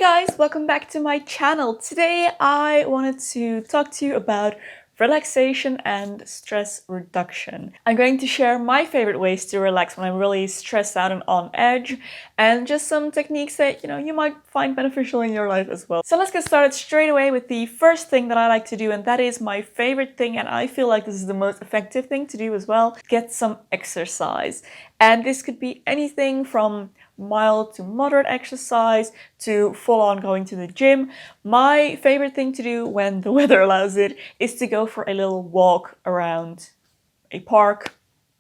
guys, welcome back to my channel. Today I wanted to talk to you about relaxation and stress reduction. I'm going to share my favorite ways to relax when I'm really stressed out and on edge, and just some techniques that you might find beneficial in your life as well. So let's get started straight away with the first thing that I like to do, and that is my favorite thing, and I feel like this is the most effective thing to do as well. Get some exercise. And this could be anything from mild to moderate exercise to full on going to the gym. My favorite thing to do when the weather allows it is to go for a little walk around a park,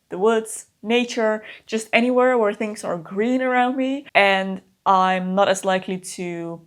the woods, nature, just anywhere where things are green around me and I'm not as likely to,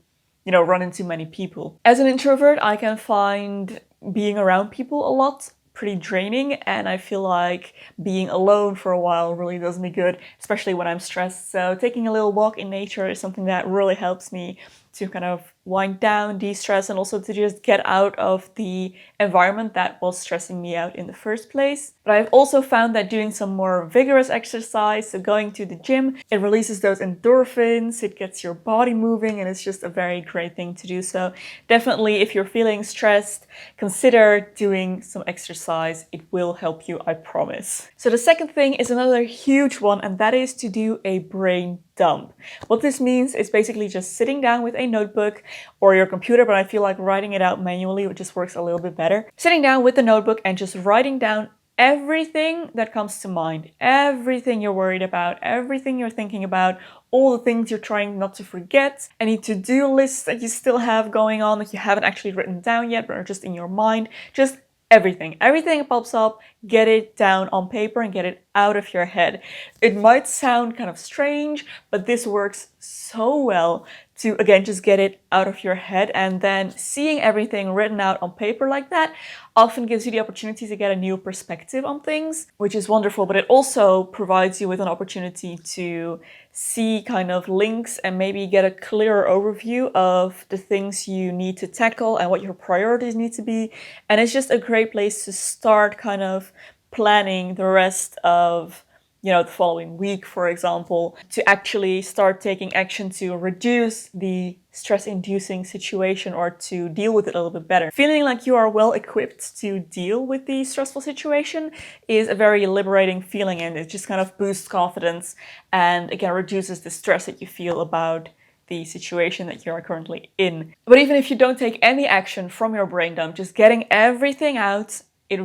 run into many people. As an introvert, I can find being around people a lot pretty draining, and I feel like being alone for a while really does me good, especially when I'm stressed. So taking a little walk in nature is something that really helps me to kind of wind down, de-stress, and also to just get out of the environment that was stressing me out in the first place. But I've also found that doing some more vigorous exercise, so going to the gym, it releases those endorphins, it gets your body moving, and it's just a very great thing to do. So definitely, if you're feeling stressed, consider doing some exercise. It will help you, I promise. So the second thing is another huge one, and that is to do a brain dump. What this means is basically just sitting down with a notebook or your computer, but I feel like writing it out manually, it just works a little bit better. Sitting down with the notebook and just writing down everything that comes to mind, everything you're worried about, everything you're thinking about, all the things you're trying not to forget, any to-do lists that you still have going on that you haven't actually written down yet but are just in your mind. Just everything that pops up, get it down on paper and get it out of your head. It might sound kind of strange, but this works so well to, again, just get it out of your head. And then seeing everything written out on paper like that often gives you the opportunity to get a new perspective on things, which is wonderful. But it also provides you with an opportunity to see kind of links and maybe get a clearer overview of the things you need to tackle and what your priorities need to be. And it's just a great place to start kind of planning the rest of the following week, for example, to actually start taking action to reduce the stress-inducing situation or to deal with it a little bit better. Feeling like you are well equipped to deal with the stressful situation is a very liberating feeling, and it just kind of boosts confidence and again reduces the stress that you feel about the situation that you are currently in. But even if you don't take any action from your brain dump, just getting everything out, it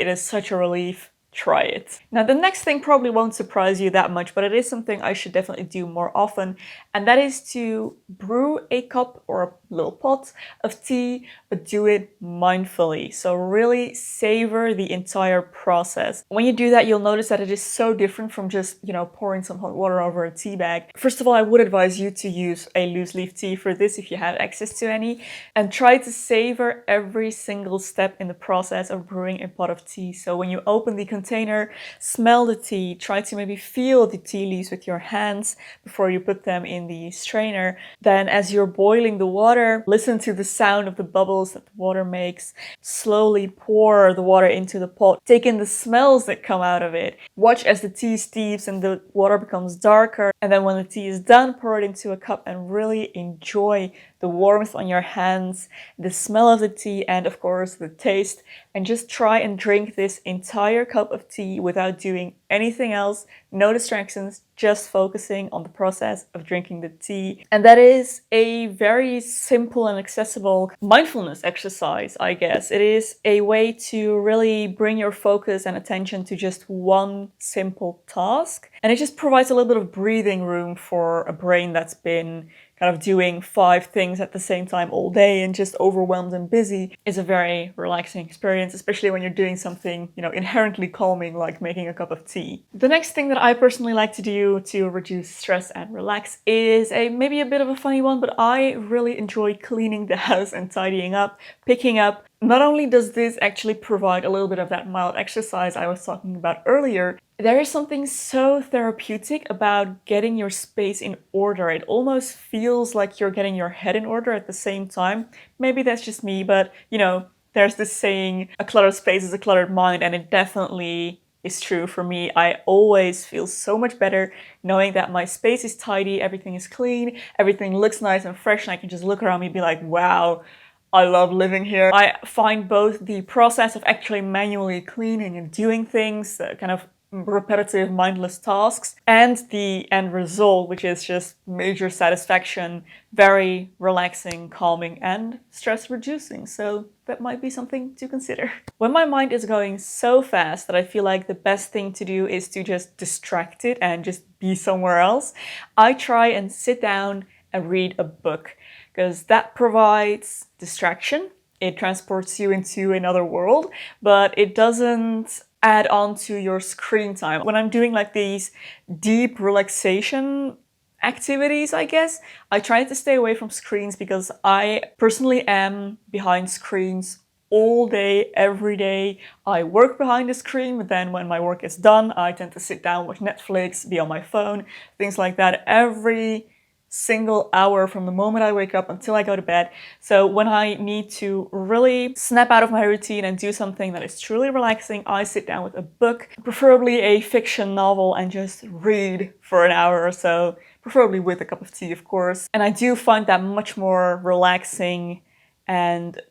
is such a relief. Try it. Now, the next thing probably won't surprise you that much, but it is something I should definitely do more often, and that is to brew a cup or a little pot of tea, but do it mindfully. So really savor the entire process. When you do that, you'll notice that it is so different from just, pouring some hot water over a tea bag. First of all, I would advise you to use a loose leaf tea for this if you have access to any, and try to savor every single step in the process of brewing a pot of tea. So when you open the container, smell the tea, try to maybe feel the tea leaves with your hands before you put them in the strainer. Then as you're boiling the water, listen to the sound of the bubbles that the water makes. Slowly pour the water into the pot. Take in the smells that come out of it. Watch as the tea steeps and the water becomes darker. And then when the tea is done, pour it into a cup and really enjoy the warmth on your hands, the smell of the tea, and of course the taste. And just try and drink this entire cup of tea without doing anything else, no distractions, just focusing on the process of drinking the tea. And that is a very simple and accessible mindfulness exercise, I guess. It is a way to really bring your focus and attention to just one simple task. And it just provides a little bit of breathing room for a brain that's been kind of doing 5 things at the same time all day and just overwhelmed and busy. Is a very relaxing experience, especially when you're doing something, inherently calming like making a cup of tea. The next thing that I personally like to do to reduce stress and relax is maybe a bit of a funny one, but I really enjoy cleaning the house and tidying up, picking up. Not only does this actually provide a little bit of that mild exercise I was talking about earlier, there is something so therapeutic about getting your space in order. It almost feels like you're getting your head in order at the same time. Maybe that's just me, but there's this saying, a cluttered space is a cluttered mind, and it definitely is true for me. I always feel so much better knowing that my space is tidy, everything is clean, everything looks nice and fresh, and I can just look around me and be like, wow, I love living here. I find both the process of actually manually cleaning and doing things, kind of repetitive, mindless tasks, and the end result, which is just major satisfaction, very relaxing, calming, and stress reducing. So that might be something to consider. When my mind is going so fast that I feel like the best thing to do is to just distract it and just be somewhere else, I try and sit down and read a book, because that provides distraction. It transports you into another world, but it doesn't add on to your screen time. When I'm doing like these deep relaxation activities, I guess, I try to stay away from screens because I personally am behind screens all day, every day. I work behind the screen, but then when my work is done, I tend to sit down, watch Netflix, be on my phone, things like that every single hour from the moment I wake up until I go to bed. So when I need to really snap out of my routine and do something that is truly relaxing, I sit down with a book, preferably a fiction novel, and just read for an hour or so, preferably with a cup of tea, of course. And I do find that much more relaxing and,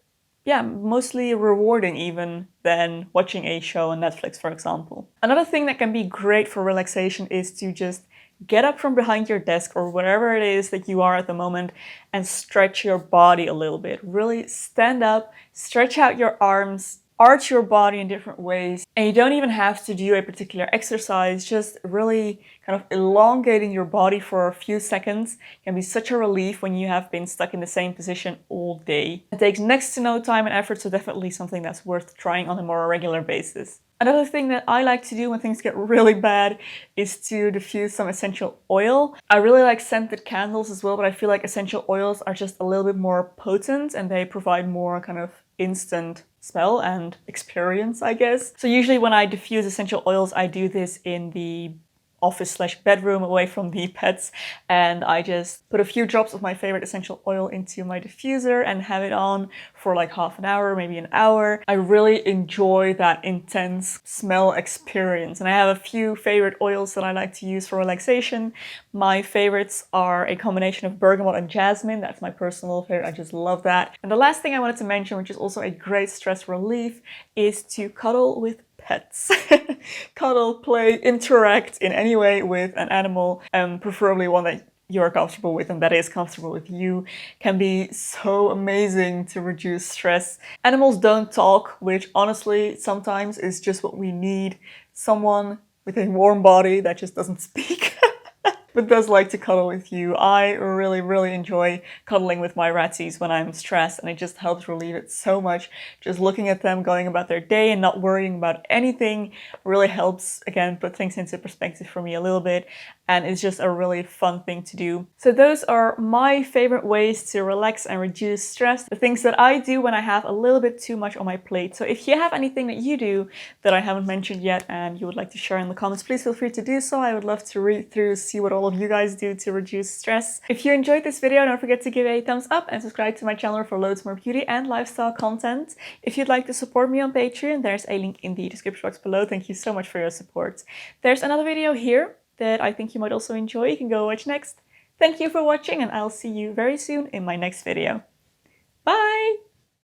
yeah, mostly rewarding even than watching a show on Netflix, for example. Another thing that can be great for relaxation is to just get up from behind your desk or wherever it is that you are at the moment and stretch your body a little bit. Really stand up, stretch out your arms, arch your body in different ways. And you don't even have to do a particular exercise, just really kind of elongating your body for a few seconds can be such a relief when you have been stuck in the same position all day. It takes next to no time and effort, so definitely something that's worth trying on a more regular basis. Another thing that I like to do when things get really bad is to diffuse some essential oil. I really like scented candles as well, but I feel like essential oils are just a little bit more potent and they provide more kind of instant smell and experience, I guess. So usually when I diffuse essential oils, I do this in the office/bedroom away from the pets, and I just put a few drops of my favorite essential oil into my diffuser and have it on for like half an hour, maybe an hour. I really enjoy that intense smell experience, and I have a few favorite oils that I like to use for relaxation. My favorites are a combination of bergamot and jasmine. That's my personal favorite. I just love that. And the last thing I wanted to mention, which is also a great stress relief, is to cuddle with pets. Cuddle, play, interact in any way with an animal, preferably one that you're comfortable with and that is comfortable with you, can be so amazing to reduce stress. Animals don't talk, which honestly sometimes is just what we need. Someone with a warm body that just doesn't speak. But does like to cuddle with you. I really enjoy cuddling with my ratties when I'm stressed, and it just helps relieve it so much. Just looking at them going about their day and not worrying about anything really helps, again, put things into perspective for me a little bit, and it's just a really fun thing to do. So those are my favorite ways to relax and reduce stress, the things that I do when I have a little bit too much on my plate. So if you have anything that you do that I haven't mentioned yet and you would like to share in the comments, please feel free to do so. I would love to read through, see what all of you guys do to reduce stress. If you enjoyed this video, don't forget to give it a thumbs up and subscribe to my channel for loads more beauty and lifestyle content. If you'd like to support me on Patreon, there's a link in the description box below. Thank you so much for your support. There's another video here that I think you might also enjoy. You can go watch next. Thank you for watching, and I'll see you very soon in my next video. Bye!